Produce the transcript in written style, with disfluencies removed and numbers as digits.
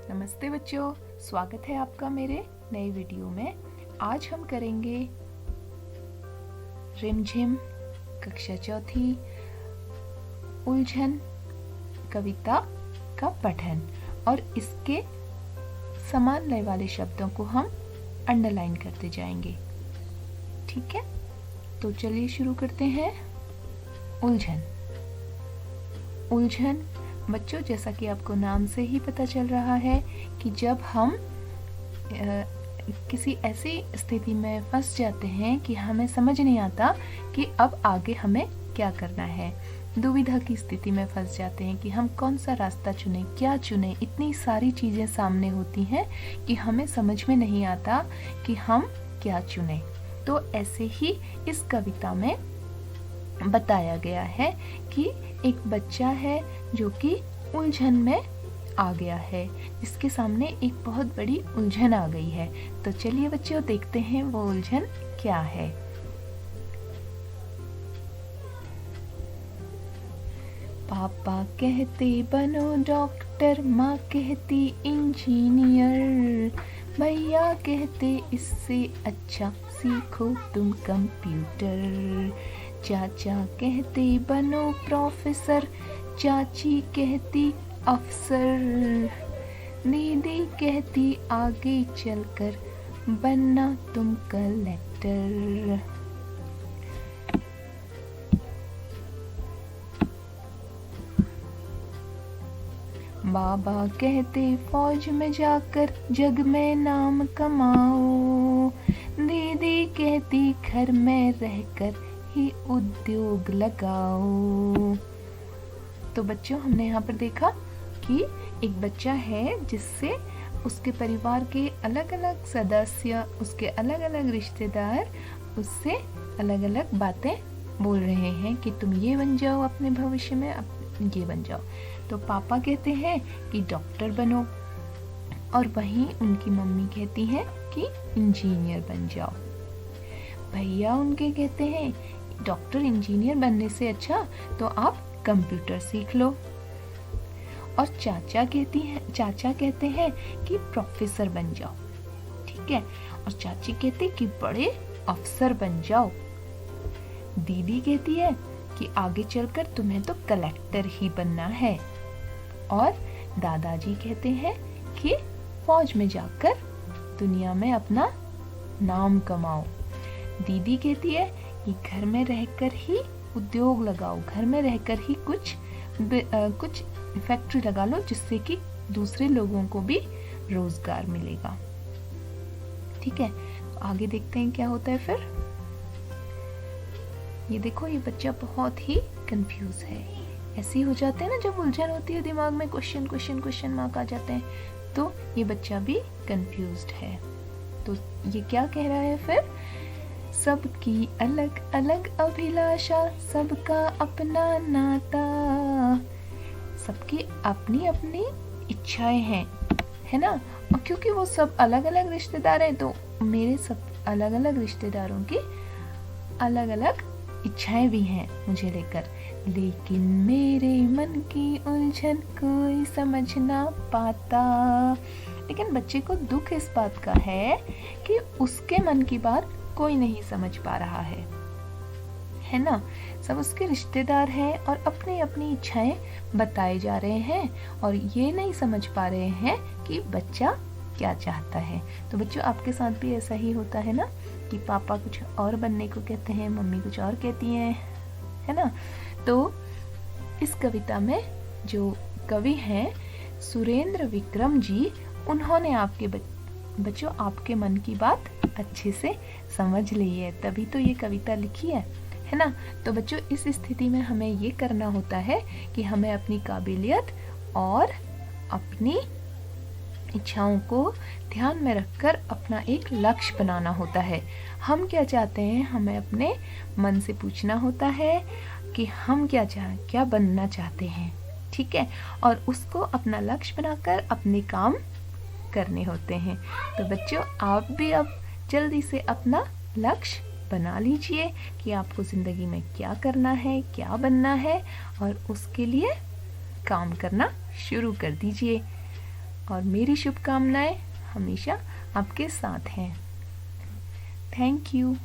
नमस्ते बच्चों, स्वागत है आपका मेरे नए वीडियो में। आज हम करेंगे रिमझिम कक्षा चौथी उलझन कविता का पठन और इसके समान लय वाले शब्दों को हम अंडरलाइन करते जाएंगे। ठीक है, तो चलिए शुरू करते हैं। उलझन। उलझन बच्चों, जैसा कि आपको नाम से ही पता चल रहा है कि जब हम किसी ऐसी स्थिति में फंस जाते हैं कि हमें समझ नहीं आता कि अब आगे हमें क्या करना है, दुविधा की स्थिति में फंस जाते हैं कि हम कौन सा रास्ता चुने, क्या चुने। इतनी सारी चीजें सामने होती हैं कि हमें समझ में नहीं आता कि हम क्या चुने। तो ऐसे ही इस कविता में बताया गया है कि एक बच्चा है जो कि उलझन में आ गया है, जिसके सामने एक बहुत बड़ी उलझन आ गई है। तो चलिए बच्चों, देखते हैं वो उलझन क्या है। पापा कहते बनो डॉक्टर, माँ कहती इंजीनियर, भैया कहते इससे अच्छा सीखो तुम कंप्यूटर, चाचा कहते बनो प्रोफेसर, चाची कहती अफसर, दीदी कहती आगे चलकर बनना तुम कलेक्टर। बाबा कहते फौज में जाकर जग में नाम कमाओ, दीदी कहती घर में रहकर ही उद्योग लगाओ। तो बच्चों, हमने यहाँ पर देखा कि एक बच्चा है जिससे उसके परिवार के अलग अलग सदस्य, उसके अलग अलग रिश्तेदार उससे अलग अलग बातें बोल रहे हैं कि तुम ये बन जाओ अपने भविष्य में, ये बन जाओ। तो पापा कहते हैं कि डॉक्टर बनो और वहीं उनकी मम्मी कहती है कि इंजीनियर बन जाओ। भैया उनके कहते हैं डॉक्टर इंजीनियर बनने से अच्छा तो आप कंप्यूटर सीख लो। और चाचा कहते हैं कि प्रोफेसर बन जाओ। ठीक है, और चाची कहती कि बड़े अफसर बन जाओ। दीदी कहती है कि आगे चलकर तुम्हें तो कलेक्टर ही बनना है। और दादाजी कहते हैं कि फौज में जाकर दुनिया में अपना नाम कमाओ। दीदी कहती है कि घर में रहकर ही उद्योग लगाओ, घर में रहकर ही कुछ फैक्ट्री लगा लो जिससे कि दूसरे लोगों को भी रोजगार मिलेगा। ठीक है, तो आगे देखते हैं क्या होता है फिर। ये देखो, ये बच्चा बहुत ही कंफ्यूज है। ऐसे ही हो जाते हैं ना जब उलझन होती है दिमाग में, क्वेश्चन मार्क आ जाते हैं। तो ये बच्चा भी कंफ्यूज्ड है। तो ये क्या कह रहा है फिर, सबकी अलग अलग अभिलाषा, सबका अपना नाता, सबकी अपनी अपनी इच्छाएं हैं, है ना। और क्योंकि वो सब अलग अलग रिश्तेदार हैं तो मेरे सब अलग अलग रिश्तेदारों की अलग अलग इच्छाएं भी हैं मुझे लेकर, लेकिन मेरे मन की उलझन कोई समझ ना पाता। लेकिन बच्चे को दुख इस बात का है कि उसके मन की बात कोई नहीं समझ पा रहा है ना। सब उसके रिश्तेदार हैं और अपनी अपनी इच्छाएं बताए जा रहे हैं और ये नहीं समझ पा रहे हैं कि बच्चा क्या चाहता है। तो बच्चों, आपके साथ भी ऐसा ही होता है ना कि पापा कुछ और बनने को कहते हैं, मम्मी कुछ और कहती हैं, है ना। तो इस कविता में जो कवि हैं सुरेंद्र विक्रम जी, उन्होंने आपके बच्चों आपके मन की बात अच्छे से समझ ली है, तभी तो ये कविता लिखी है ना। तो बच्चों, इस स्थिति में हमें ये करना होता है कि हमें अपनी काबिलियत और अपनी इच्छाओं को ध्यान में रखकर अपना एक लक्ष्य बनाना होता है। हम क्या चाहते हैं, हमें अपने मन से पूछना होता है कि हम क्या बनना चाहते हैं। ठीक है, और उसको अपना लक्ष्य बनाकर अपने काम करने होते हैं। तो बच्चों, आप भी अब जल्दी से अपना लक्ष्य बना लीजिए कि आपको जिंदगी में क्या करना है, क्या बनना है, और उसके लिए काम करना शुरू कर दीजिए। और मेरी शुभकामनाएं हमेशा आपके साथ हैं। Thank you.